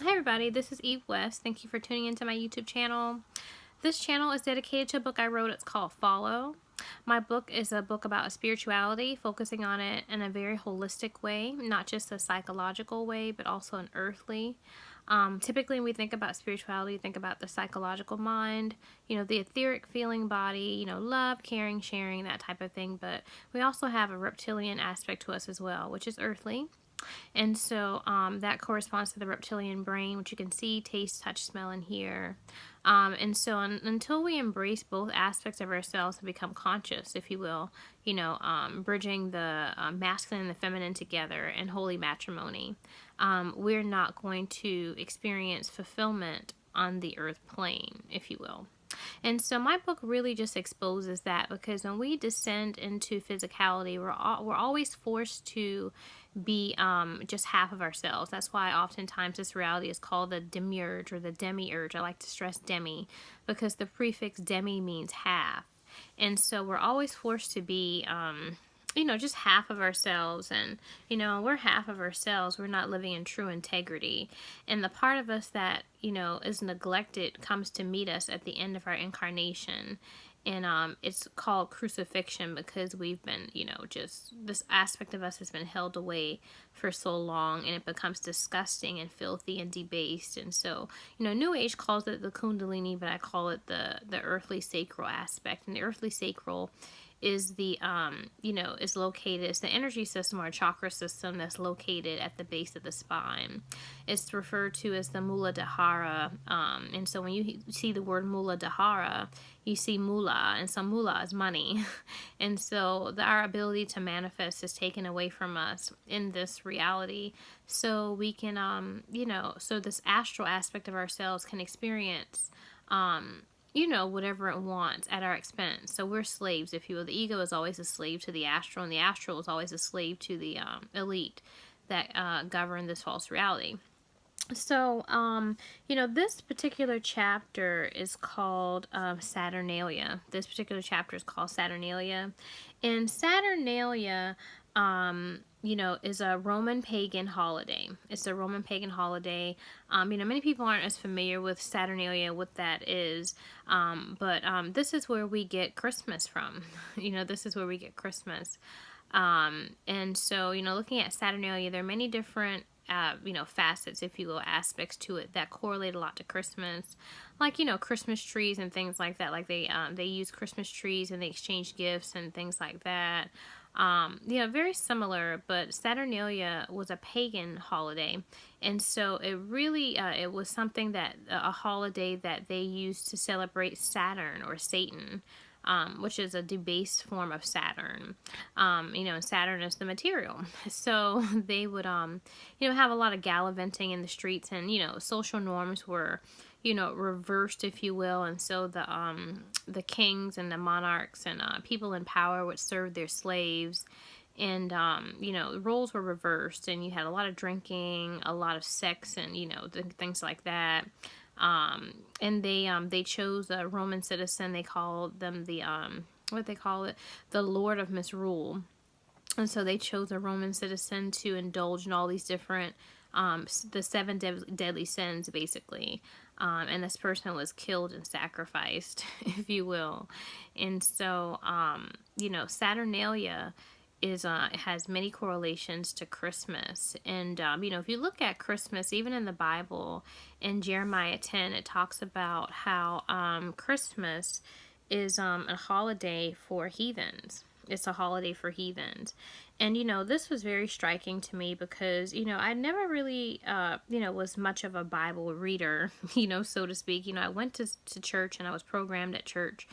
Hi everybody, this is Eve West. Thank you for tuning into my YouTube channel. This channel is dedicated to a book I wrote. It's called Follow. My book is a book about spirituality, focusing on it in a very holistic way, not just a psychological way, but also an earthly. Typically, when we think about spirituality, think about the psychological mind, the etheric feeling body, love, caring, sharing, that type of thing. But we also have a reptilian aspect to us as well, which is earthly. And so that corresponds to the reptilian brain, which you can see, taste, touch, smell, and hear. And so until we embrace both aspects of ourselves and become conscious, if you will, bridging the masculine and the feminine together in holy matrimony, we're not going to experience fulfillment on the earth plane, if you will. And so my book really just exposes that, because when we descend into physicality, we're always forced to be just half of ourselves. That's why oftentimes this reality is called the demiurge or the demiurge. I like to stress demi because the prefix demi means half. And so we're always forced to be just half of ourselves. And, we're half of ourselves. We're not living in true integrity. And the part of us that, is neglected comes to meet us at the end of our incarnation. And it's called crucifixion because we've been, just this aspect of us has been held away for so long, and it becomes disgusting and filthy and debased. And so, New Age calls it the Kundalini, but I call it the earthly sacral aspect. And the earthly sacral is the is located, it's the energy system or chakra system that's located at the base of the spine. It's referred to as the Muladhara, and so when you see the word Muladhara, you see mula, and so mula is money. And so our ability to manifest is taken away from us in this reality, so we can so this astral aspect of ourselves can experience whatever it wants at our expense. So we're slaves, if you will. The ego is always a slave to the astral, and the astral is always a slave to the elite that govern this false reality. So, this particular chapter is called Saturnalia. This particular chapter is called Saturnalia. And Saturnalia, is a Roman pagan holiday. It's a Roman pagan holiday. Many people aren't as familiar with Saturnalia, what that is. But this is where we get Christmas from. This is where we get Christmas. And so, looking at Saturnalia, there are many different facets, if you will, aspects to it that correlate a lot to Christmas, like, Christmas trees and things like that. Like they use Christmas trees and they exchange gifts and things like that. Very similar, but Saturnalia was a pagan holiday. And so it really, it was something that, a holiday that they used to celebrate Saturn or Satan, which is a debased form of Saturn. And Saturn is the material. So they would, have a lot of gallivanting in the streets, and, social norms were, reversed, if you will. And so the kings and the monarchs and people in power would serve their slaves. And, the roles were reversed, and you had a lot of drinking, a lot of sex, and, things like that. And they chose a Roman citizen. They called them the Lord of Misrule. And so they chose a Roman citizen to indulge in all these different, the seven deadly sins, basically. And this person was killed and sacrificed, if you will. And so, Saturnalia has many correlations to Christmas. And, if you look at Christmas, even in the Bible, in Jeremiah 10, it talks about how Christmas is a holiday for heathens. It's a holiday for heathens. And, this was very striking to me because, I never really, was much of a Bible reader, so to speak. I went to church, and I was programmed at church.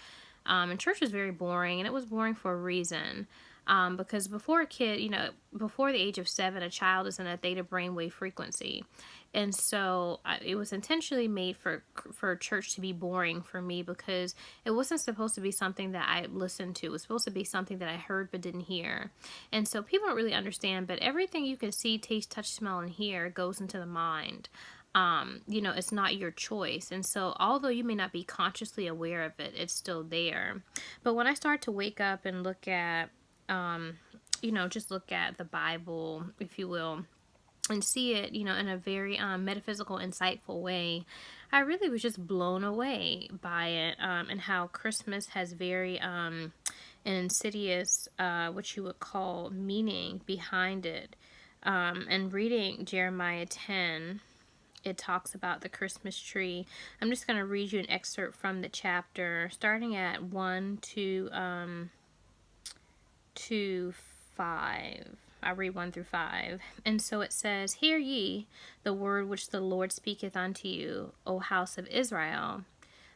And church was very boring, and it was boring for a reason. Because before before the age of 7, a child is in a theta brainwave frequency. And so it was intentionally made for church to be boring for me, because it wasn't supposed to be something that I listened to. It was supposed to be something that I heard but didn't hear. And so people don't really understand, but everything you can see, taste, touch, smell, and hear goes into the mind. It's not your choice. And so although you may not be consciously aware of it, it's still there. But when I start to wake up and look at just look at the Bible, if you will, and see it, in a very metaphysical, insightful way, I really was just blown away by it, and how Christmas has very an insidious, what you would call, meaning behind it. And reading Jeremiah 10, it talks about the Christmas tree. I'm just going to read you an excerpt from the chapter, starting at 1 to 5. I'll read 1 through 5. And so it says, Hear ye the word which the Lord speaketh unto you, O house of Israel.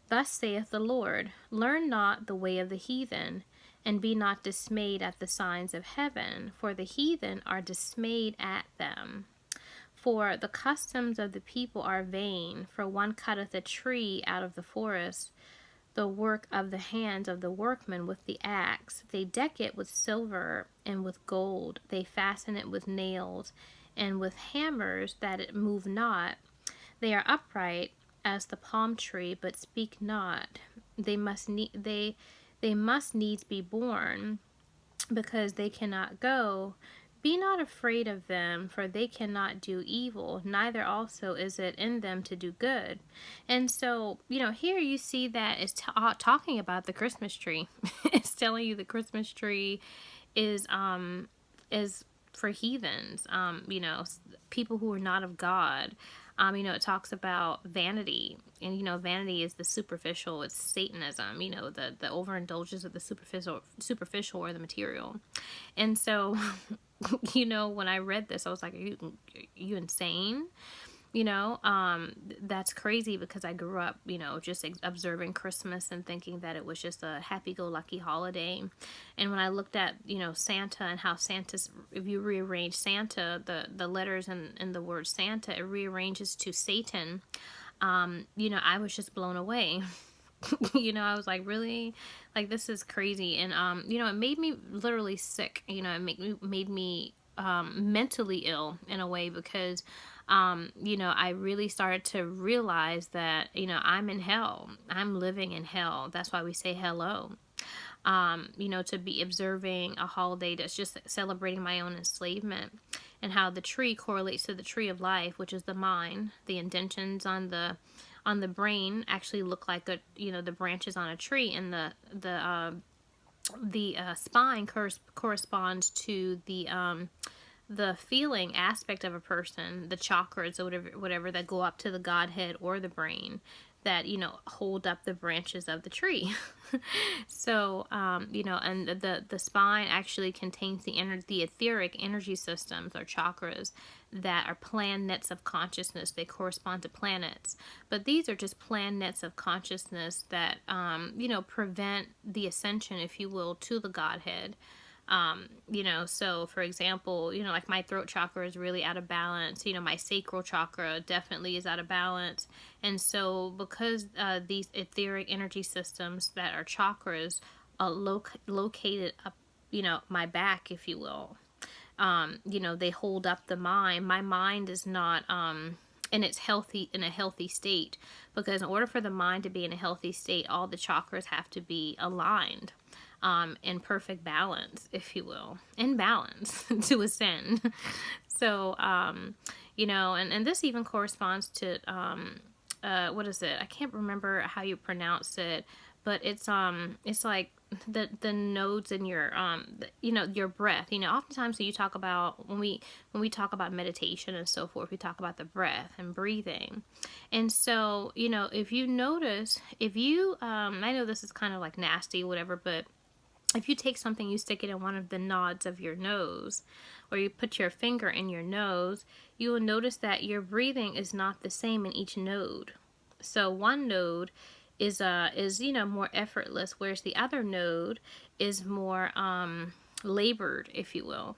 Thus saith the Lord, Learn not the way of the heathen, and be not dismayed at the signs of heaven, for the heathen are dismayed at them. For the customs of the people are vain, for one cutteth a tree out of the forest, the work of the hands of the workmen with the axe. They deck it with silver and with gold. They fasten it with nails and with hammers that it move not. They are upright as the palm tree, but speak not. They must needs be born, because they cannot go. Be not afraid of them, for they cannot do evil, neither also is it in them to do good. And so, here you see that it's talking about the Christmas tree. It's telling you the Christmas tree is for heathens, people who are not of God. It talks about vanity, and vanity is the superficial. It's Satanism. The overindulgence of the superficial or the material. And so, when I read this, I was like, "Are you insane?" That's crazy, because I grew up, just observing Christmas and thinking that it was just a happy-go-lucky holiday. And when I looked at, Santa, and how Santa's, if you rearrange Santa, the letters in the word Santa, it rearranges to Satan. I was just blown away. I was like, really? Like, this is crazy. And, it made me literally sick. It made me mentally ill in a way, because I really started to realize that, I'm in hell. I'm living in hell. That's why we say hello. To be observing a holiday that's just celebrating my own enslavement, and how the tree correlates to the tree of life, which is the mind. The indentions on the brain actually look like the branches on a tree, and the spine corresponds to the feeling aspect of a person, the chakras or whatever that go up to the Godhead or the brain, that hold up the branches of the tree. So and the spine actually contains the etheric energy systems, or chakras, that are planets of consciousness. They correspond to planets, but these are just planets of consciousness that prevent the ascension, if you will, to the Godhead. So for example, like my throat chakra is really out of balance. My sacral chakra definitely is out of balance. And so because these etheric energy systems that are chakras are located up, my back, if you will, they hold up the mind. My mind is not in a healthy state, because in order for the mind to be in a healthy state, all the chakras have to be aligned. In perfect balance, if you will, in balance to ascend. So, and this even corresponds to, what is it? I can't remember how you pronounce it, but it's like the nodes in your, your breath. Oftentimes when you talk about, when we talk about meditation and so forth, we talk about the breath and breathing. And so, if you notice, I know this is kind of like nasty, whatever, but if you take something, you stick it in one of the nodes of your nose, or you put your finger in your nose, you will notice that your breathing is not the same in each node. So one node is more effortless, whereas the other node is more labored, if you will.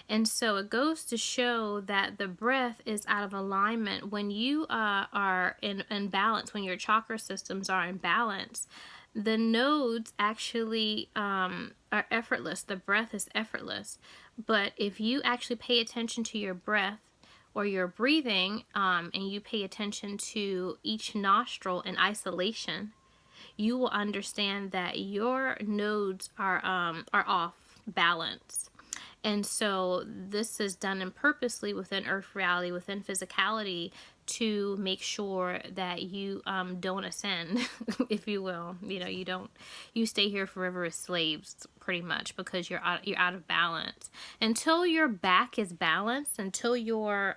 And so it goes to show that the breath is out of alignment when you are in balance, when your chakra systems are in balance. The nodes actually are effortless. The breath is effortless. But if you actually pay attention to your breath or your breathing, and you pay attention to each nostril in isolation, you will understand that your nodes are off balance. And so this is done and purposely within earth reality, within physicality, to make sure that you don't ascend, if you will. You stay here forever as slaves, pretty much, because you're out of balance. Until your back is balanced, until your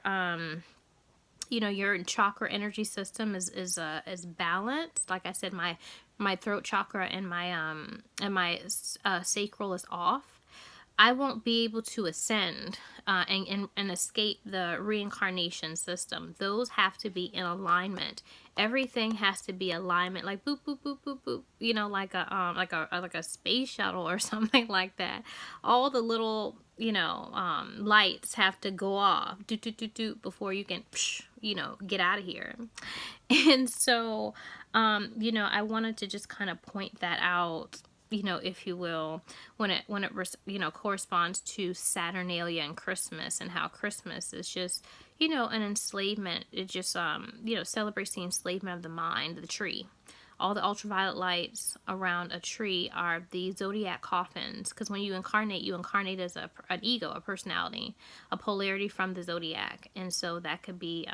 your chakra energy system is balanced. Like I said, my throat chakra and my sacral is off. I won't be able to ascend and escape the reincarnation system. Those have to be in alignment. Everything has to be alignment, like boop boop boop boop boop. Like a space shuttle or something like that. All the little lights have to go off, do before you can get out of here. And so I wanted to just kind of point that out, if you will, when it corresponds to Saturnalia and Christmas, and how Christmas is just, an enslavement. It just, celebrates the enslavement of the mind, the tree. All the ultraviolet lights around a tree are the zodiac coffins, because when you incarnate as an ego, a personality, a polarity from the zodiac. And so that could be,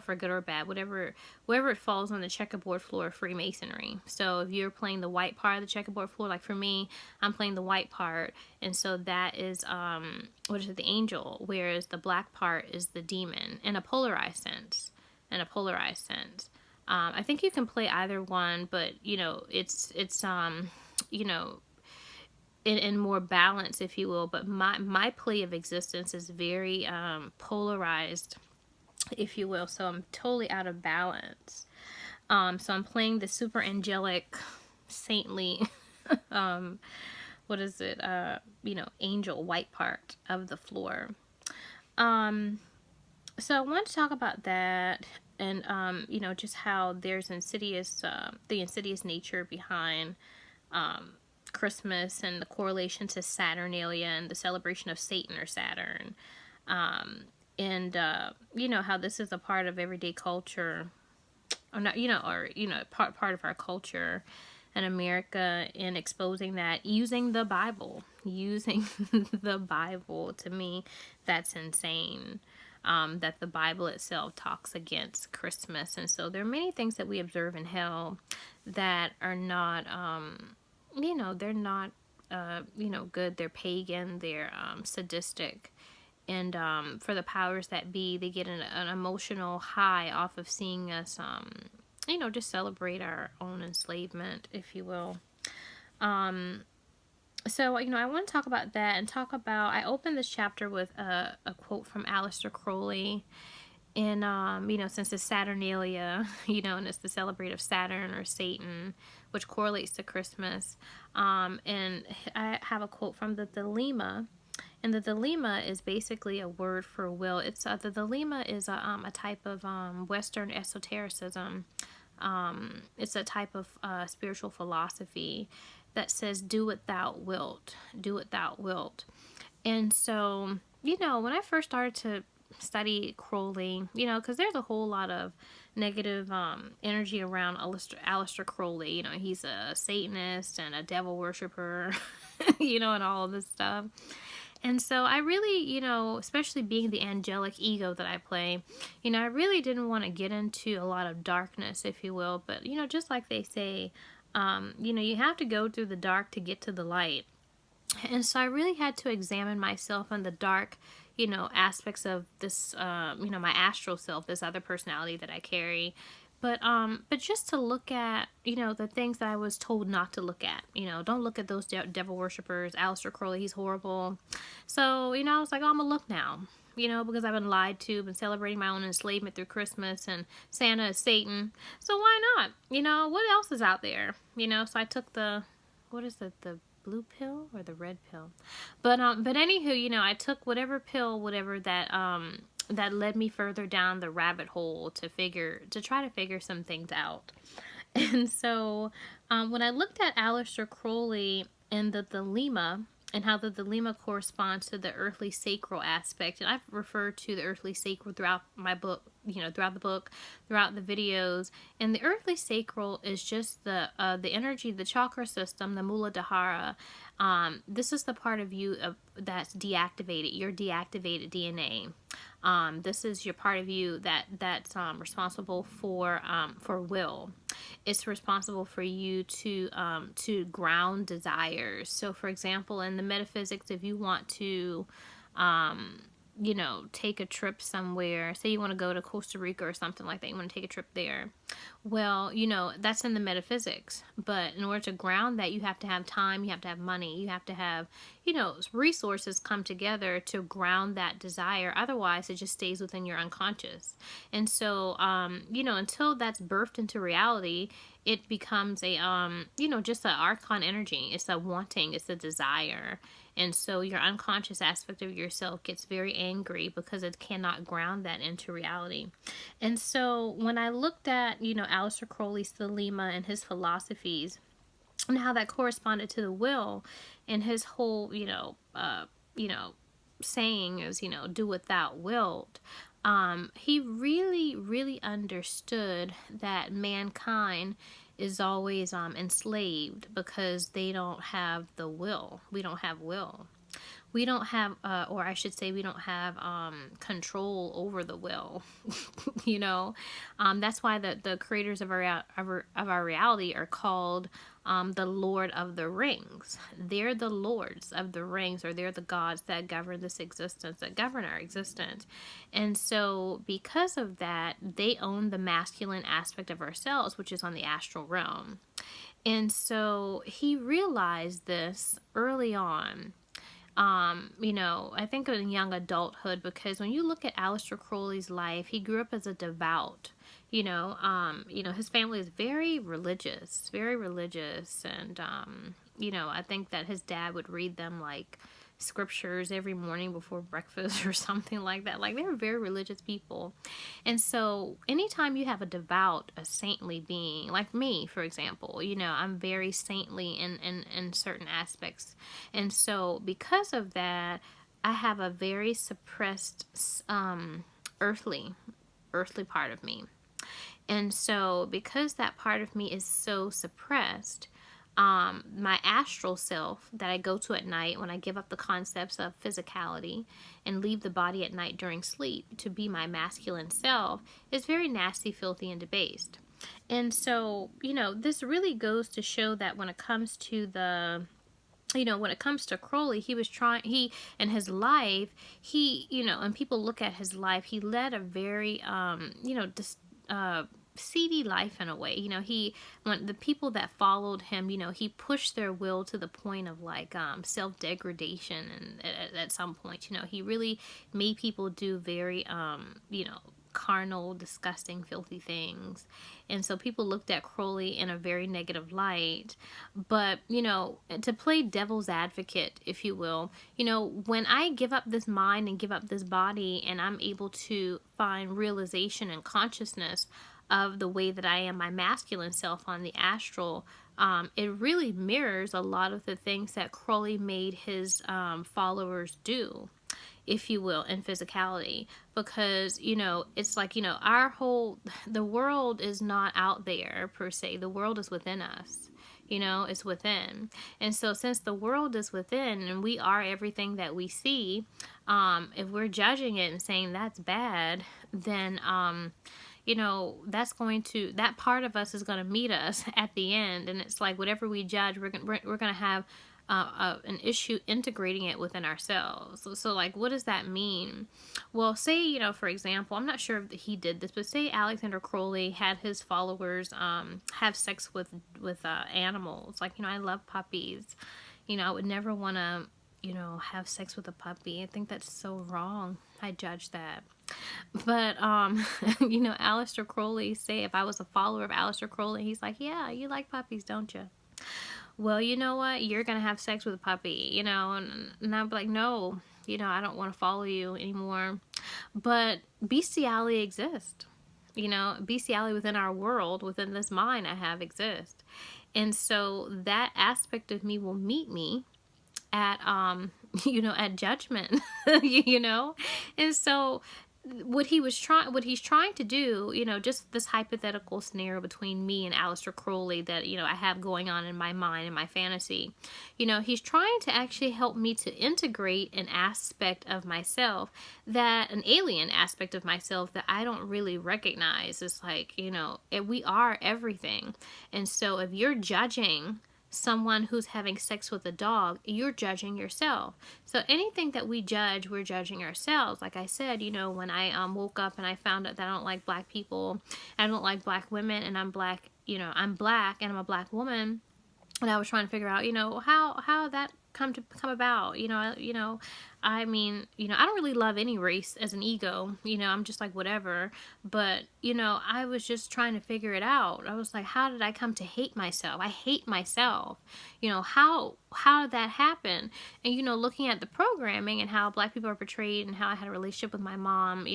for good or bad, wherever it falls on the checkerboard floor of Freemasonry. So if you're playing the white part of the checkerboard floor, like for me, I'm playing the white part, and so that is, the angel, whereas the black part is the demon, in a polarized sense. I think you can play either one, but it's in more balance, if you will. But my play of existence is very polarized, if you will. So I'm totally out of balance. So I'm playing the super angelic, saintly, angel white part of the floor. So I want to talk about that. And, just how there's the insidious nature behind Christmas, and the correlation to Saturnalia and the celebration of Satan or Saturn. And how this is a part of everyday culture, or not, part of our culture in America, in exposing that, using the Bible. To me, that's insane. That the Bible itself talks against Christmas. And so there are many things that we observe in hell that are not, they're not, good. They're pagan, they're sadistic. And for the powers that be, they get an emotional high off of seeing us, just celebrate our own enslavement, if you will. So, I want to talk about that, and I opened this chapter with a quote from Aleister Crowley, in, since it's Saturnalia, and it's the celebrate of Saturn or Satan, which correlates to Christmas. And I have a quote from the Thelema, and the Thelema is basically a word for will. It's the Thelema is a type of Western esotericism. It's a type of spiritual philosophy that says, do what thou wilt. And so, when I first started to study Crowley, because there's a whole lot of negative energy around Aleister Crowley. He's a Satanist and a devil worshiper, and all of this stuff. And so I really, especially being the angelic ego that I play, I really didn't want to get into a lot of darkness, if you will. But, just like they say, you have to go through the dark to get to the light. And so I really had to examine myself in the dark, aspects of this, my astral self, this other personality that I carry. But just to look at, the things that I was told not to look at. Don't look at those devil worshippers. Aleister Crowley, he's horrible. So, I was like, oh, I'm gonna look now. Because I've been lied to, been celebrating my own enslavement through Christmas, and Santa is Satan. So why not? What else is out there? So I took the blue pill or the red pill? But anywho, I took whatever pill, that led me further down the rabbit hole to try to figure some things out. And so, when I looked at Aleister Crowley in the Thelema, and how the thelema corresponds to the earthly sacral aspect. And I've referred to the earthly sacral throughout my book, throughout the book, throughout the videos. And the earthly sacral is just the energy, the chakra system, the Muladhara. This is the part of you that's deactivated, your deactivated DNA. This is your part of you that's responsible for will. It's responsible for you to ground desires. So, for example, in the metaphysics, if you want to, take a trip somewhere, say you want to go to Costa Rica or something like that, you want to take a trip there. Well, that's in the metaphysics. But in order to ground that, you have to have time, you have to have money, you have to have, resources come together to ground that desire. Otherwise, it just stays within your unconscious. And so, until that's birthed into reality, it becomes a, just an archon energy. It's a wanting, it's a desire. And so your unconscious aspect of yourself gets very angry because it cannot ground that into reality. And so when I looked at, Aleister Crowley's thelema and his philosophies and how that corresponded to the will and his whole, saying is, do what thou wilt. He really, really understood that mankind is always enslaved because they don't have the will. We don't have will. We don't have, or I should say, we don't have control over the will. That's why the creators of our reality are called the Lord of the Rings. They're the lords of the rings, or they're the gods that govern this existence, that govern our existence. And so because of that, they own the masculine aspect of ourselves, which is on the astral realm. And so he realized this early on. I think in young adulthood, because when you look at Aleister Crowley's life, he grew up as a devout. His family is very religious, and I think that his dad would read them like scriptures every morning before breakfast or something like that. Like, they're very religious people. And so anytime you have a saintly being, like me, for example, I'm very saintly in certain aspects. And so because of that, I have a very suppressed earthly part of me. And so because that part of me is so suppressed, my astral self that I go to at night when I give up the concepts of physicality and leave the body at night during sleep to be my masculine self is very nasty, filthy, and debased. And so, this really goes to show that when it comes to when it comes to Crowley, in his life, and people look at his life, he led a very, seedy life in a way. When the people that followed him, he pushed their will to the point of like self-degradation, and at some point, he really made people do very carnal, disgusting, filthy things. And so people looked at Crowley in a very negative light. But, to play devil's advocate, if you will, when I give up this mind and give up this body and I'm able to find realization and consciousness of the way that I am my masculine self on the astral, it really mirrors a lot of the things that Crowley made his followers do, if you will, in physicality. Because, it's like, the world is not out there per se. The world is within us. It's within. And so since the world is within and we are everything that we see, if we're judging it and saying that's bad, then that part of us is going to meet us at the end. And it's like whatever we judge, we're going to have an issue integrating it within ourselves. So like, what does that mean? Well, say, for example, I'm not sure if he did this, but say Alexander Crowley had his followers have sex with animals. Like, I love puppies. I would never want to, have sex with a puppy. I think that's so wrong. I judge that. But, Aleister Crowley, say if I was a follower of Aleister Crowley, he's like, yeah, you like puppies, don't you? Well, you know what? You're going to have sex with a puppy, and I'm like, no, I don't want to follow you anymore. But bestiality exists. Bestiality within our world, within this mind I have exists. And so that aspect of me will meet me at, at judgment, and so what he's trying to do, just this hypothetical scenario between me and Aleister Crowley that, I have going on in my mind and my fantasy, he's trying to actually help me to integrate an aspect of myself, an alien aspect of myself that I don't really recognize. It's like, we are everything. And so if you're judging someone who's having sex with a dog, you're judging yourself. So anything that we judge, we're judging ourselves. Like I said, when I woke up and I found out that I don't like black people, I don't like black women, and I'm black, I'm black and I'm a black woman, and I was trying to figure out, how that come about. I mean, I don't really love any race as an ego. I'm just like, whatever. But, I was just trying to figure it out. I was like, how did I come to hate myself? I hate myself. How did that happen? And, looking at the programming and how black people are portrayed and how I had a relationship with my mom,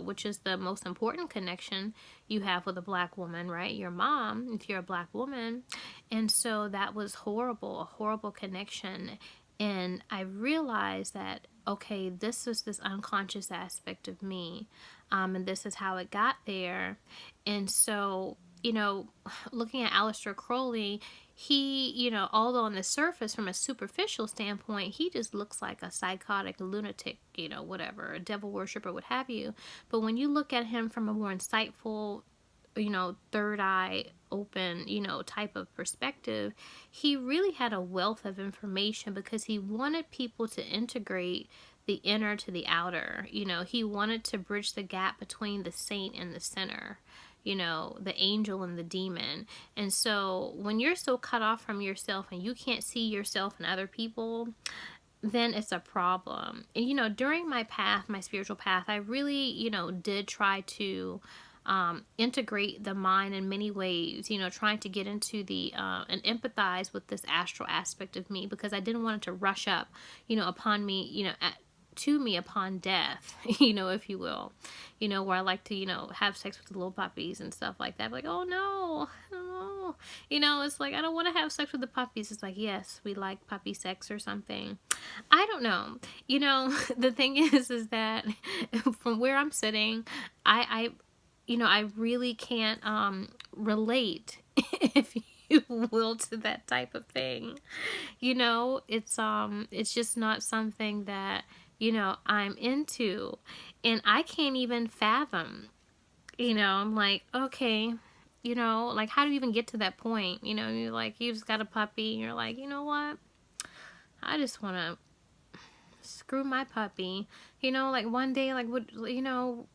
which is the most important connection you have with a black woman, right? Your mom, if you're a black woman. And so that was horrible, a horrible connection. And I realized that, okay, this is this unconscious aspect of me, and this is how it got there. And so, looking at Aleister Crowley, he, although on the surface, from a superficial standpoint, he just looks like a psychotic lunatic, whatever, a devil worshiper, what have you. But when you look at him from a more insightful, third eye open, type of perspective, he really had a wealth of information because he wanted people to integrate the inner to the outer. He wanted to bridge the gap between the saint and the sinner, the angel and the demon. And so when you're so cut off from yourself and you can't see yourself and other people, then it's a problem. And, during my path, my spiritual path, I really, did try to integrate the mind in many ways, trying to get into the and empathize with this astral aspect of me, because I didn't want it to rush up, upon me, to me upon death, if you will, where I like to, have sex with the little puppies and stuff like that. Like, oh no, it's like, I don't want to have sex with the puppies. It's like, yes, we like puppy sex or something. I don't know. The thing is that from where I'm sitting, I really can't relate, if you will, to that type of thing. It's just not something that, I'm into, and I can't even fathom, I'm like, okay, like, how do you even get to that point? You're like, you just got a puppy, and you're like, you know what? I just want to screw my puppy, like one day, like what,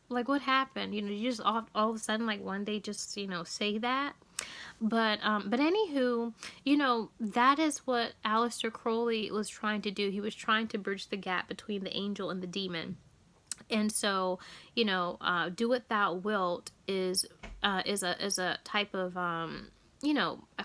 like what happened, you just all of a sudden, like one day, just, say that. But anywho, that is what Aleister Crowley was trying to do. He was trying to bridge the gap between the angel and the demon. And so, do what thou wilt is a type of, a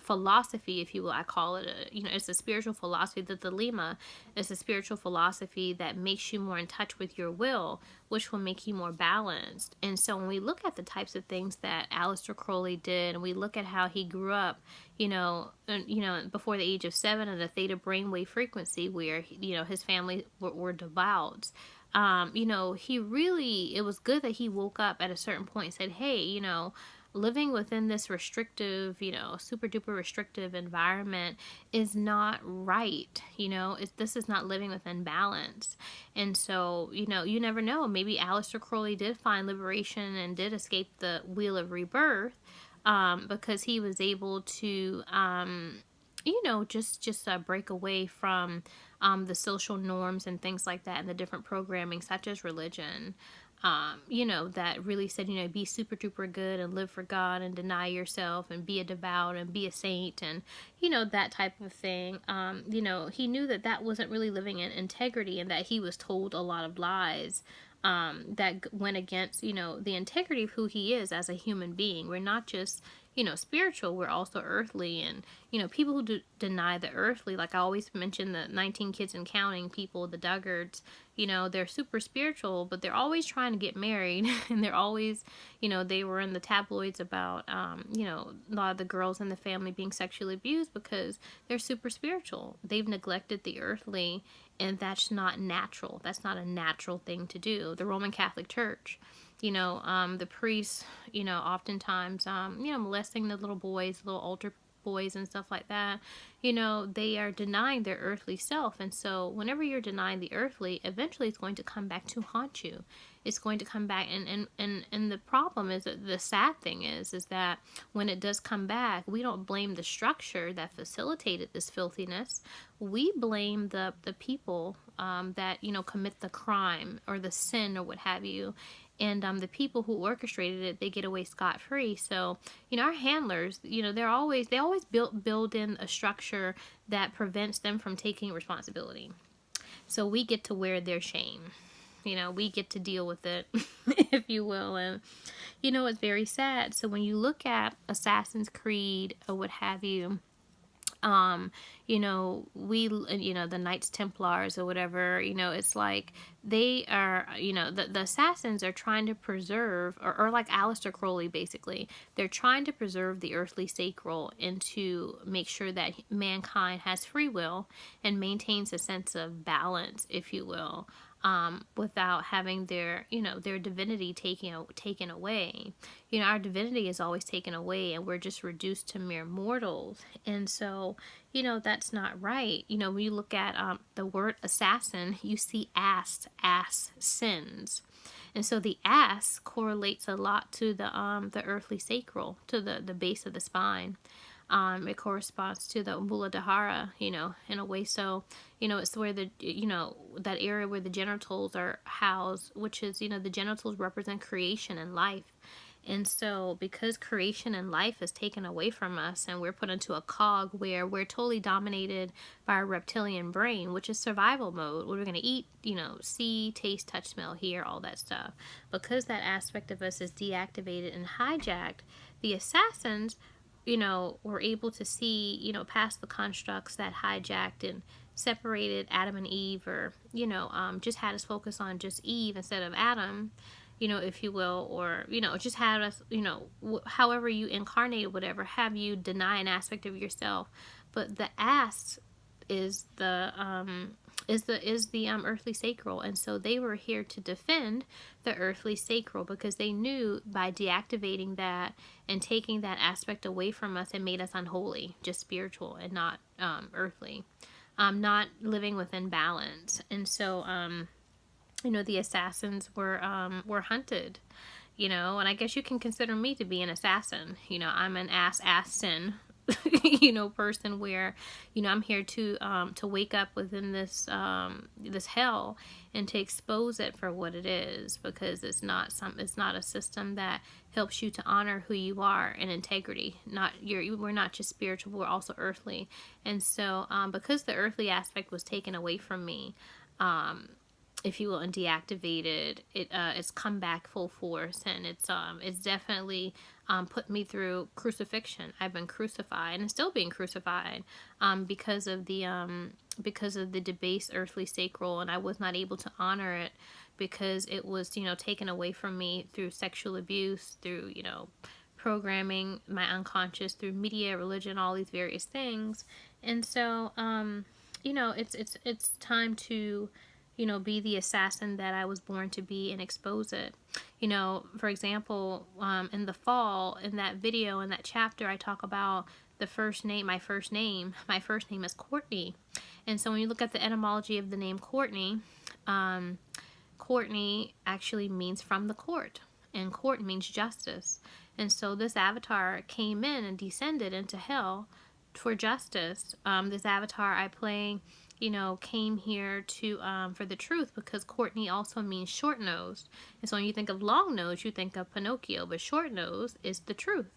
philosophy, if you will. I call it it's a spiritual philosophy. The Thelema is a spiritual philosophy that makes you more in touch with your will, which will make you more balanced. And so when we look at the types of things that Aleister Crowley did, and we look at how he grew up, before the age of 7 at a theta brainwave frequency, where, his family were devout. He really, it was good that he woke up at a certain point and said, hey, living within this restrictive, super duper restrictive environment is not right. This is not living within balance. And so, you never know. Maybe Aleister Crowley did find liberation and did escape the wheel of rebirth, because he was able to, just break away from the social norms and things like that, and the different programming, such as religion. That really said, be super duper good and live for God and deny yourself and be a devout and be a saint and, that type of thing. He knew that that wasn't really living in integrity, and that he was told a lot of lies that went against, the integrity of who he is as a human being. We're not just, spiritual, we're also earthly. And, people who deny the earthly, like I always mention the 19 kids and counting people, the Duggards, they're super spiritual, but they're always trying to get married. And they're always, they were in the tabloids about, a lot of the girls in the family being sexually abused because they're super spiritual. They've neglected the earthly, and that's not natural. That's not a natural thing to do. The Roman Catholic Church, the priests, oftentimes, molesting the little boys, little altar boys and stuff like that, they are denying their earthly self. And so whenever you're denying the earthly, eventually it's going to come back to haunt you. It's going to come back. And the problem is that the sad thing is that when it does come back, we don't blame the structure that facilitated this filthiness. We blame the people that, commit the crime or the sin or what have you. And the people who orchestrated it, they get away scot-free. So, our handlers, they always build in a structure that prevents them from taking responsibility. So we get to wear their shame. We get to deal with it, if you will. And, it's very sad. So when you look at Assassin's Creed or what have you, the Knights Templars or whatever, it's like they are, the assassins are trying to preserve, or like Aleister Crowley, basically, they're trying to preserve the earthly sacral and to make sure that mankind has free will and maintains a sense of balance, if you will. Without having their divinity taken away. Our divinity is always taken away, and we're just reduced to mere mortals. And so, that's not right. When you look at the word assassin, you see ass sins. And so the ass correlates a lot to the earthly sacral, to the base of the spine. It corresponds to the Muladhara, in a way. So, it's where that area where the genitals are housed, which is, the genitals represent creation and life. And so because creation and life is taken away from us and we're put into a cog where we're totally dominated by our reptilian brain, which is survival mode, where we're going to eat, see, taste, touch, smell, hear, all that stuff. Because that aspect of us is deactivated and hijacked, the assassins were able to see, past the constructs that hijacked and separated Adam and Eve, or, just had us focus on just Eve instead of Adam, if you will, or, just had us, however you incarnate, whatever, have you deny an aspect of yourself. But the ass is the earthly sacral, and so they were here to defend the earthly sacral because they knew by deactivating that and taking that aspect away from us, it made us unholy, just spiritual and not earthly, not living within balance. And so the assassins were hunted, and I guess you can consider me to be an assassin. I'm an assassin. Person where, I'm here to wake up within this hell and to expose it for what it is, because it's not a system that helps you to honor who you are in integrity. We're not just spiritual, we're also earthly. And so, because the earthly aspect was taken away from me, if you will, and deactivated, it's come back full force, and it's definitely put me through crucifixion. I've been crucified and still being crucified because of the debased earthly sacral, and I was not able to honor it because it was taken away from me through sexual abuse, through programming my unconscious, through media, religion, all these various things. And so it's time to be the assassin that I was born to be and expose it. For example, in the fall, in that video, in that chapter, I talk about my first name is Courtney. And so when you look at the etymology of the name Courtney, Courtney actually means from the court, and court means justice. And so this avatar came in and descended into hell for justice. This avatar I play came here to for the truth, because Courtney also means short nose. And so when you think of long nose, you think of Pinocchio, but short nose is the truth.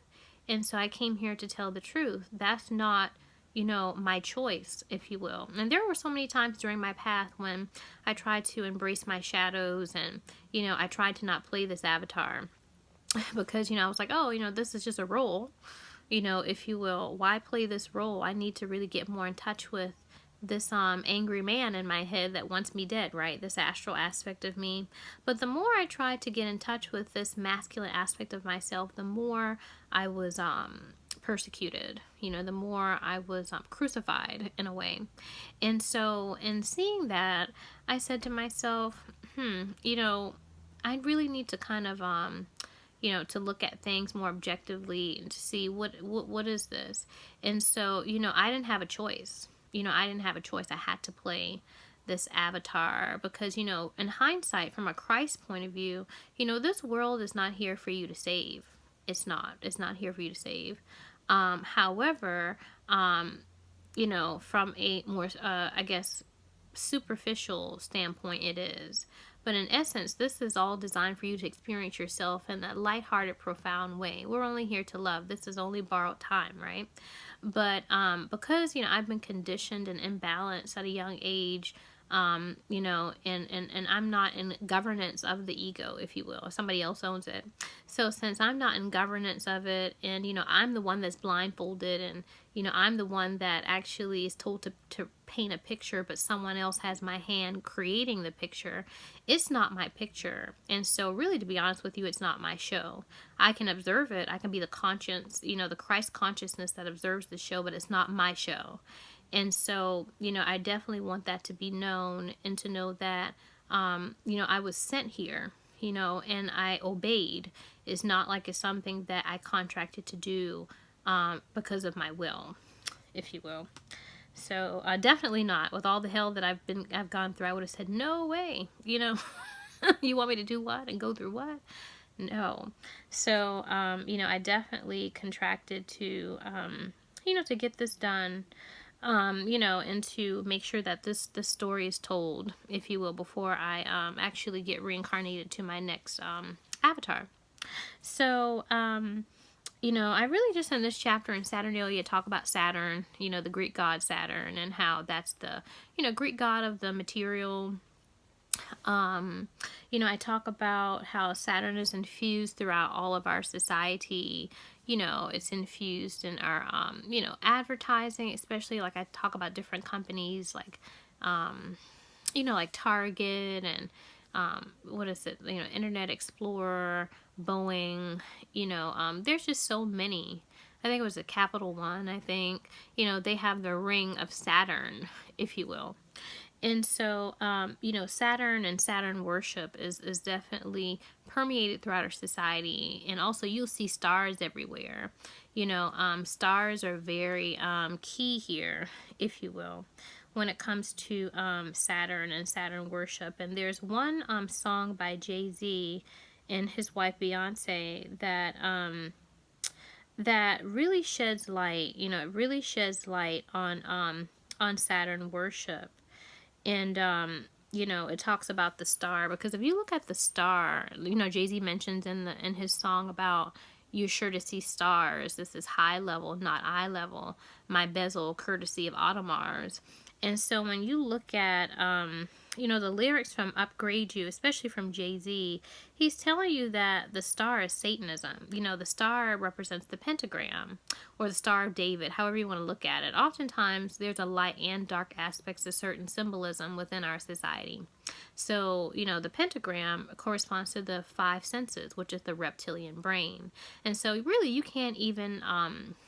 And so I came here to tell the truth. That's not, my choice, if you will. And there were so many times during my path when I tried to embrace my shadows, and, I tried to not play this avatar because, I was like, oh, this is just a role. you know, if you will, why play this role? I need to really get more in touch with this angry man in my head that wants me dead, right? This astral aspect of me. But the more I tried to get in touch with this masculine aspect of myself, the more I was persecuted, you know, the more I was crucified in a way. And so in seeing that, I said to myself, you know, I really need to kind of you know, to look at things more objectively and to see what is this. And so, you know, I didn't have a choice. You know, I didn't have a choice. I had to play this avatar because, you know, in hindsight, from a Christ point of view, you know, this world is not here for you to save. It's not here for you to save. However, you know, from a more, I guess, superficial standpoint, it is. But in essence, this is all designed for you to experience yourself in that lighthearted, profound way. We're only here to love. This is only borrowed time, right? But because, you know, I've been conditioned and imbalanced at a young age, you know, and I'm not in governance of the ego, if you will. Somebody else owns it. So since I'm not in governance of it, and, you know, I'm the one that's blindfolded, and, you know, I'm the one that actually is told to paint a picture, but someone else has my hand creating the picture, it's not my picture. And so really, to be honest with you, it's not my show. I can observe it. I can be the conscience, you know, the Christ consciousness that observes the show, but it's not my show. And so, you know, I definitely want that to be known, and to know that, you know, I was sent here, you know, and I obeyed. It's not like it's something that I contracted to do because of my will, if you will. So definitely not. With all the hell that I've gone through, I would have said, no way, you know, you want me to do what and go through what? No. So, you know, I definitely contracted to, you know, to get this done. You know, and to make sure that this story is told, if you will, before I actually get reincarnated to my next avatar. So, you know, I really just in this chapter in Saturnalia talk about Saturn, you know, the Greek god Saturn, and how that's the, you know, Greek god of the material. You know, I talk about how Saturn is infused throughout all of our society. You know, it's infused in our, you know, advertising, especially like I talk about different companies like, you know, like Target and, what is it, you know, Internet Explorer, Boeing, you know, there's just so many. I think it was a Capital One, I think, you know, they have the ring of Saturn, if you will. And so, you know, Saturn and Saturn worship is definitely permeated throughout our society. And also you'll see stars everywhere. You know, stars are very key here, if you will, when it comes to Saturn and Saturn worship. And there's one song by Jay-Z and his wife Beyonce that that really sheds light. You know, it really sheds light on Saturn worship. And, you know, it talks about the star, because if you look at the star, you know, Jay-Z mentions in his song about, you're sure to see stars. This is high level, not eye level. My bezel, courtesy of Audemars. And so when you look at, you know, the lyrics from Upgrade You, especially from Jay-Z, he's telling you that the star is Satanism. You know, the star represents the pentagram or the Star of David, however you want to look at it. Oftentimes, there's a light and dark aspects to certain symbolism within our society. So, you know, the pentagram corresponds to the 5 senses, which is the reptilian brain. And so really you can't even,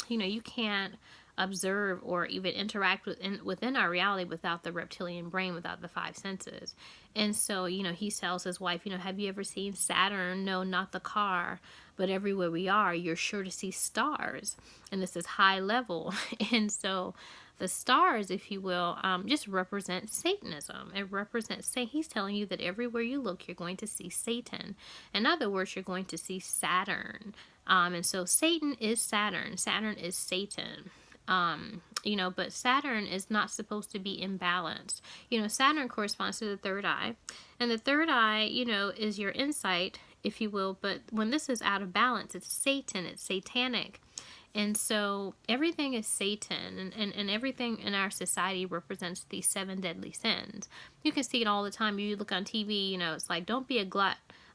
you know, you can't observe or even interact within our reality without the reptilian brain, without the 5 senses. And so, you know, he tells his wife, you know, have you ever seen Saturn? No, not the car, but everywhere we are, you're sure to see stars. And this is high level. And so the stars, if you will, just represent Satanism. It represents, he's telling you that everywhere you look, you're going to see Satan. In other words, you're going to see Saturn. And so Satan is Saturn. Saturn is Satan. You know, but Saturn is not supposed to be imbalanced. You know, Saturn corresponds to the third eye, and the third eye, you know, is your insight, if you will, but when this is out of balance, it's Satan, it's satanic. And so everything is Satan, and everything in our society represents these 7 deadly sins. You can see it all the time. You look on TV, you know, it's like, don't be a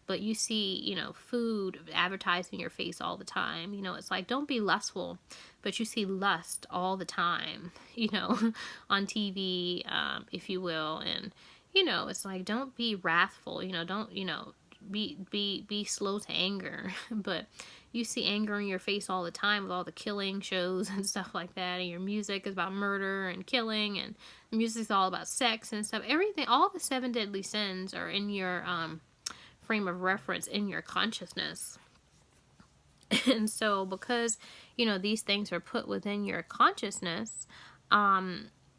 but you see, you know, food advertised in your face all the time. You know, it's like, don't be lustful, but you see lust all the time, you know, on TV, if you will. And, you know, it's like, don't be wrathful, you know, don't, you know, be slow to anger. But you see anger in your face all the time with all the killing shows and stuff like that, and your music is about murder and killing, and the music's all about sex and stuff. Everything, all the 7 deadly sins are in your frame of reference, in your consciousness. And so because, you know, these things are put within your consciousness,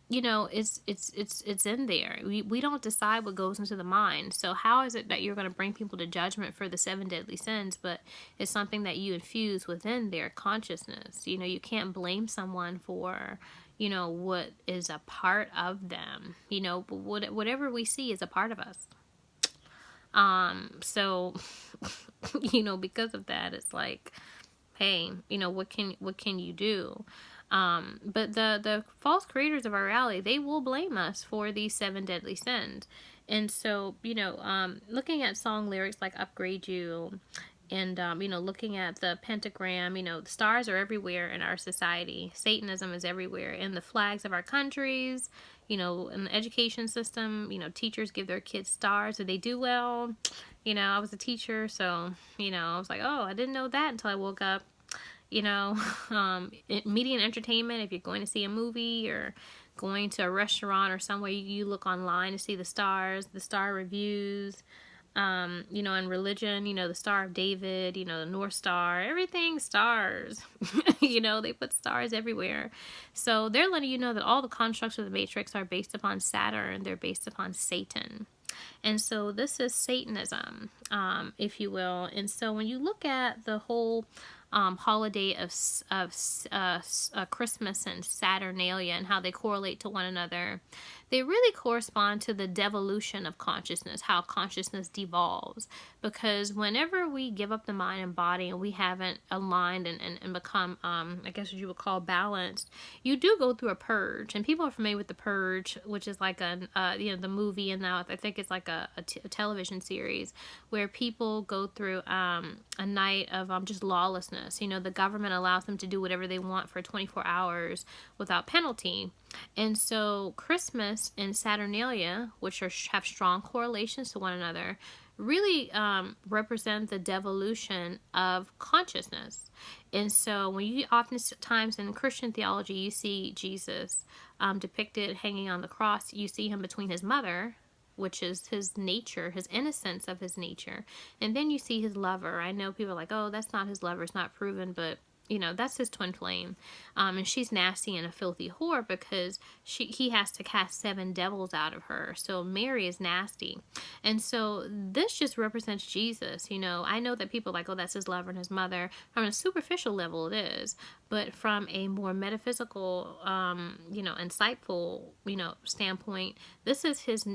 you know, it's in there. We don't decide what goes into the mind. So how is it that you're going to bring people to judgment for the 7 deadly sins, but it's something that you infuse within their consciousness? You know, you can't blame someone for, you know, what is a part of them, you know, but whatever we see is a part of us. So, you know, because of that, it's like, hey, you know, what can you do? But the false creators of our reality, they will blame us for these 7 deadly sins. And so, you know, looking at song lyrics like Upgrade You, and, you know, looking at the pentagram, you know, the stars are everywhere in our society. Satanism is everywhere in the flags of our countries, you know, in the education system. You know, teachers give their kids stars if they do well. You know, I was a teacher, so, you know, I was like, oh, I didn't know that until I woke up. You know, media and entertainment, if you're going to see a movie or going to a restaurant or somewhere, you look online to see the stars, the star reviews. You know, in religion, you know, the Star of David, you know, the North Star, everything stars. You know, they put stars everywhere. So they're letting you know that all the constructs of the Matrix are based upon Saturn. They're based upon Satan. And so this is Satanism, if you will. And so when you look at the whole holiday of Christmas and Saturnalia and how they correlate to one another, they really correspond to the devolution of consciousness, how consciousness devolves. Because whenever we give up the mind and body and we haven't aligned and become, I guess what you would call balanced, you do go through a purge. And people are familiar with the Purge, which is like you know, the movie, and now I think it's like a television series where people go through a night of just lawlessness. You know, the government allows them to do whatever they want for 24 hours without penalty. And so Christmas and Saturnalia, which have strong correlations to one another, really represent the devolution of consciousness. And so when you oftentimes in Christian theology, you see Jesus depicted hanging on the cross, you see him between his mother, which is his nature, his innocence of his nature. And then you see his lover. I know people are like, oh, that's not his lover, it's not proven, but you know, that's his twin flame. And she's nasty and a filthy whore because he has to cast 7 devils out of her. So Mary is nasty. And so this just represents Jesus. You know, I know that people are like, oh, that's his lover and his mother. From a superficial level, it is. But from a more metaphysical, you know, insightful, you know, standpoint, this is his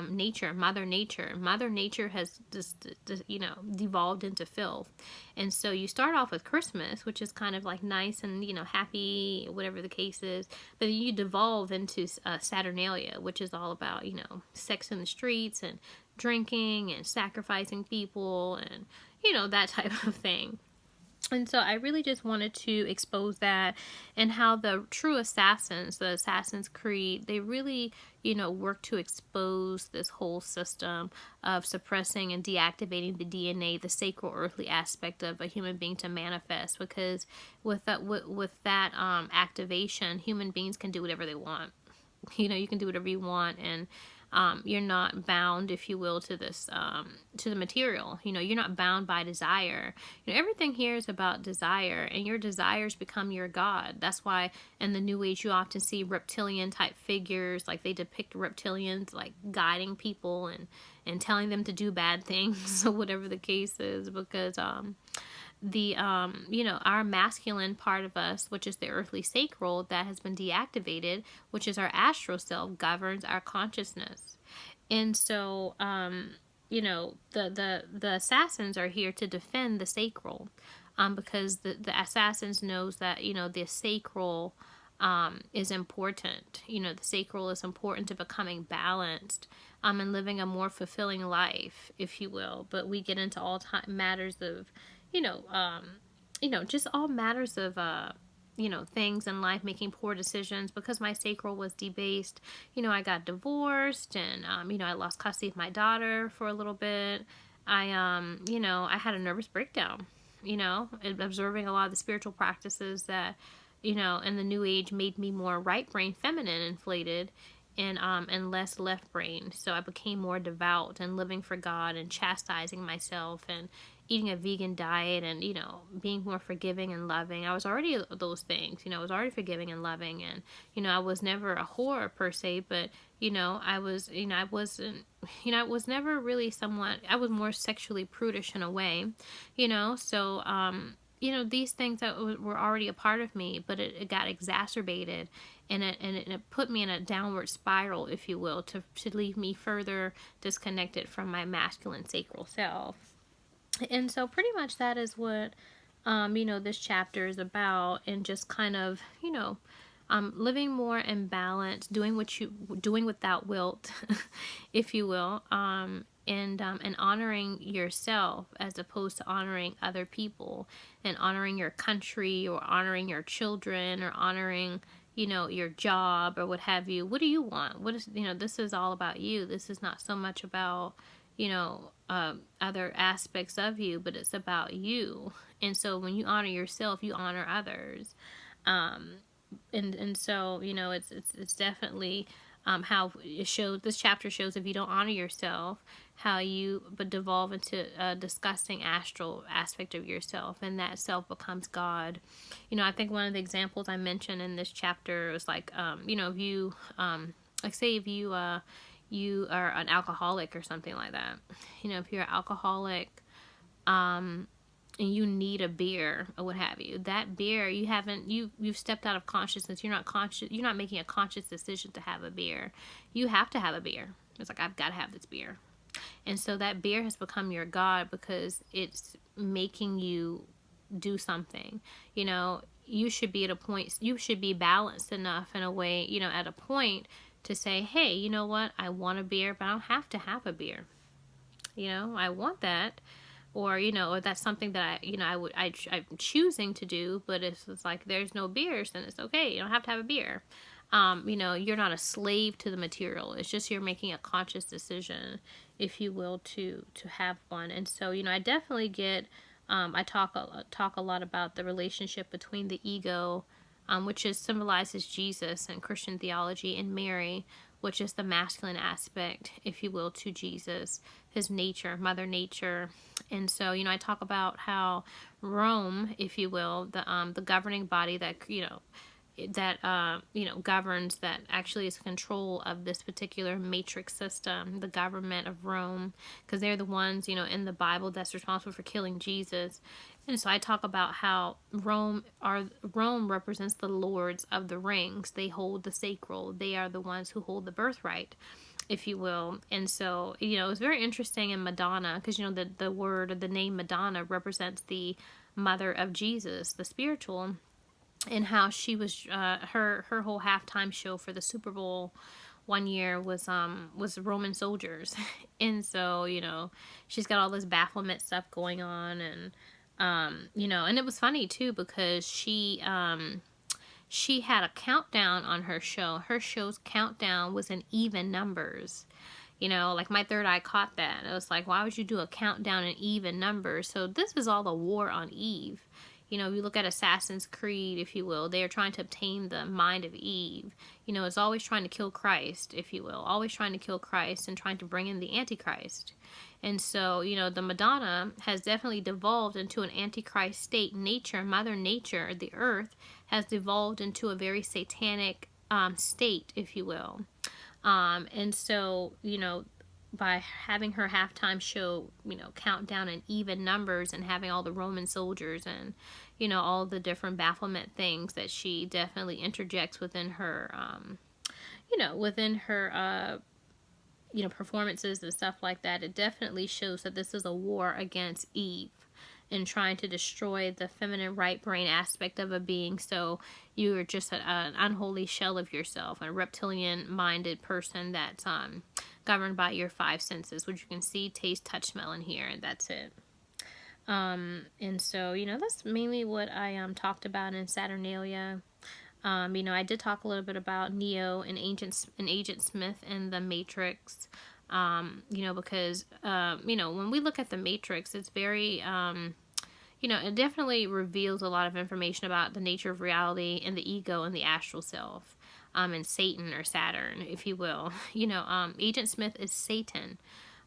nature, Mother Nature. Mother Nature has just, you know, devolved into filth. And so you start off with Christmas, which is kind of like nice and, you know, happy, whatever the case is. But you devolve into Saturnalia, which is all about, you know, sex in the streets and drinking and sacrificing people and, you know, that type of thing. And so I really just wanted to expose that and how the true assassins, the Assassin's Creed, they really, you know, work to expose this whole system of suppressing and deactivating the DNA, the sacral earthly aspect of a human being to manifest. Because with that activation, human beings can do whatever they want. You know, you can do whatever you want, and you're not bound, if you will, to this, to the material. You know, you're not bound by desire. You know, everything here is about desire, and your desires become your God. That's why in the New Age you often see reptilian type figures, like they depict reptilians like guiding people and telling them to do bad things, or whatever the case is, because you know, our masculine part of us, which is the earthly sacral that has been deactivated, which is our astral self, governs our consciousness. And so, you know, the assassins are here to defend the sacral, because the assassins knows that, you know, the sacral is important. You know, the sacral is important to becoming balanced, and living a more fulfilling life, if you will. But we get into all matters of, just all matters of, things in life, making poor decisions because my sacral was debased. I got divorced, and, I lost custody of my daughter for a little bit. I had a nervous breakdown, observing a lot of the spiritual practices that, in the new age made me more right brain feminine inflated and less left brain. So I became more devout and living for God and chastising myself and eating a vegan diet and, being more forgiving and loving. I was already those things, I was already forgiving and loving, and, I was never a whore per se, but, I was, I was never really somewhat, I was more sexually prudish in a way, so, these things that were already a part of me, but it got exacerbated, and it put me in a downward spiral, if you will, to leave me further disconnected from my masculine sacral self. And so pretty much that is what, this chapter is about, and just kind of, living more in balance, doing without wilt, if you will, and honoring yourself as opposed to honoring other people, and honoring your country, or honoring your children, or honoring, your job, or what have you. What do you want? What is, this is all about you. This is not so much about, other aspects of you, but it's about you. And so when you honor yourself, you honor others. And so, it's definitely, how it shows, this chapter shows, if you don't honor yourself, how you devolve into a disgusting astral aspect of yourself, and that self becomes God. I think one of the examples I mentioned in this chapter was like, if you, say if you are an alcoholic or something like that. If you're an alcoholic, and you need a beer or what have you, that beer, you've stepped out of consciousness. You're not making a conscious decision to have a beer. You have to have a beer. It's like, I've got to have this beer. And so that beer has become your God because it's making you do something. You should be at a point, you should be balanced enough in a way, at a point to say, hey, you know what? I want a beer, but I don't have to have a beer. I want that. Or, or that's something that I'm choosing to do, but if it's like, there's no beers, then it's okay. You don't have to have a beer. You're not a slave to the material. It's just, you're making a conscious decision, if you will, to have one. And so, I definitely get, I talk a lot about the relationship between the ego, which symbolizes Jesus in Christian theology, and Mary, which is the masculine aspect, if you will, to Jesus, his nature, Mother Nature. And so, I talk about how Rome, if you will, the governing body that, governs, that actually is control of this particular matrix system, the government of Rome, because they're the ones, in the Bible that's responsible for killing Jesus. And so I talk about how Rome represents the lords of the rings. They hold the sacral. They are the ones who hold the birthright, if you will. And so, it's very interesting in Madonna, because, the name Madonna represents the mother of Jesus, the spiritual, and how she was, her whole halftime show for the Super Bowl one year was Roman soldiers. And so, she's got all this Baphomet stuff going on, and, and it was funny too, because she had a countdown on her show. Her show's countdown was in even numbers. Like my third eye caught that. It was like, why would you do a countdown in even numbers? So this is all the war on Eve. You look at Assassin's Creed, if you will, they are trying to obtain the mind of Eve. It's always trying to kill Christ, if you will, always trying to kill Christ and trying to bring in the Antichrist. And so, the Madonna has definitely devolved into an Antichrist state. Nature, Mother Nature, the earth, has devolved into a very satanic state, if you will. And so, by having her halftime show, countdown in even numbers, and having all the Roman soldiers and, all the different Baphomet things that she definitely interjects within her, performances and stuff like that, it definitely shows that this is a war against Eve. and trying to destroy the feminine right brain aspect of a being. So you are just an unholy shell of yourself, a reptilian minded person that's governed by your five senses, which you can see, taste, touch, smell, and hear, and that's it. And so, you know, that's mainly what I talked about in Saturnalia. You know, I did talk a little bit about Neo and Agent Smith and the Matrix. You know, because you know, when we look at the Matrix, it's very you know, it definitely reveals a lot of information about the nature of reality and the ego and the astral self. And Satan, or Saturn, if you will. You know, Agent Smith is Satan.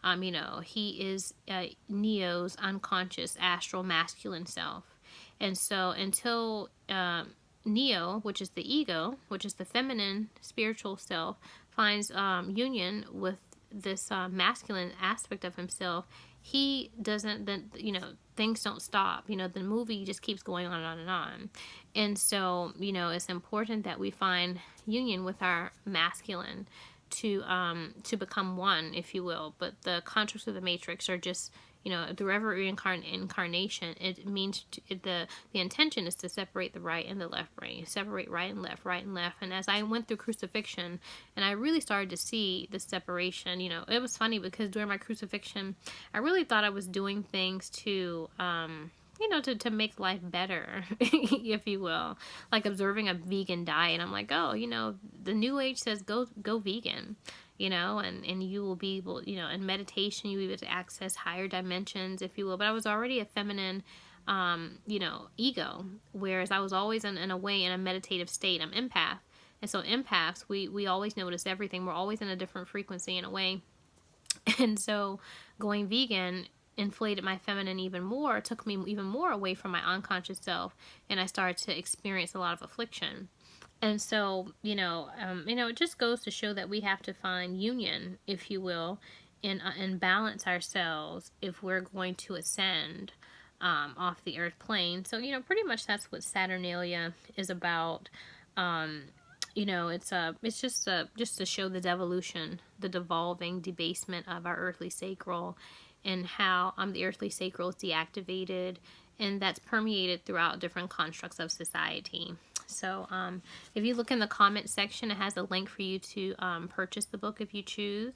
You know, he is Neo's unconscious astral masculine self. And so until Neo, which is the ego, which is the feminine spiritual self, finds union with this masculine aspect of himself, he doesn't, then, you know, things don't stop. You know, the movie just keeps going on and on and on. And so, you know, it's important that we find union with our masculine to become one, if you will. But the constructs of the Matrix are just, you know, through every incarnation, it means the intention is to separate the right and the left brain, separate right and left, right and left. And as I went through crucifixion, and I really started to see the separation, you know, it was funny because during my crucifixion, I really thought I was doing things to, you know, to make life better, if you will, like observing a vegan diet. I'm like, oh, you know, the new age says go vegan, you know, and you will be able, you know, in meditation, you'll be able to access higher dimensions, if you will. But I was already a feminine, you know, ego, whereas I was always in a way in a meditative state. I'm empath. And so empaths, we always notice everything. We're always in a different frequency in a way. And so going vegan inflated my feminine even more, took me even more away from my unconscious self, and I started to experience a lot of affliction. And so, you know, it just goes to show that we have to find union, if you will, and balance ourselves if we're going to ascend off the earth plane. So, you know, pretty much that's what Saturnalia is about. You know, it's just to show the devolution, the devolving, debasement of our earthly sacral, and how the earthly sacral is deactivated, and that's permeated throughout different constructs of society. So if you look in the comment section, it has a link for you to purchase the book if you choose.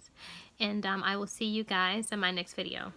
And I will see you guys in my next video.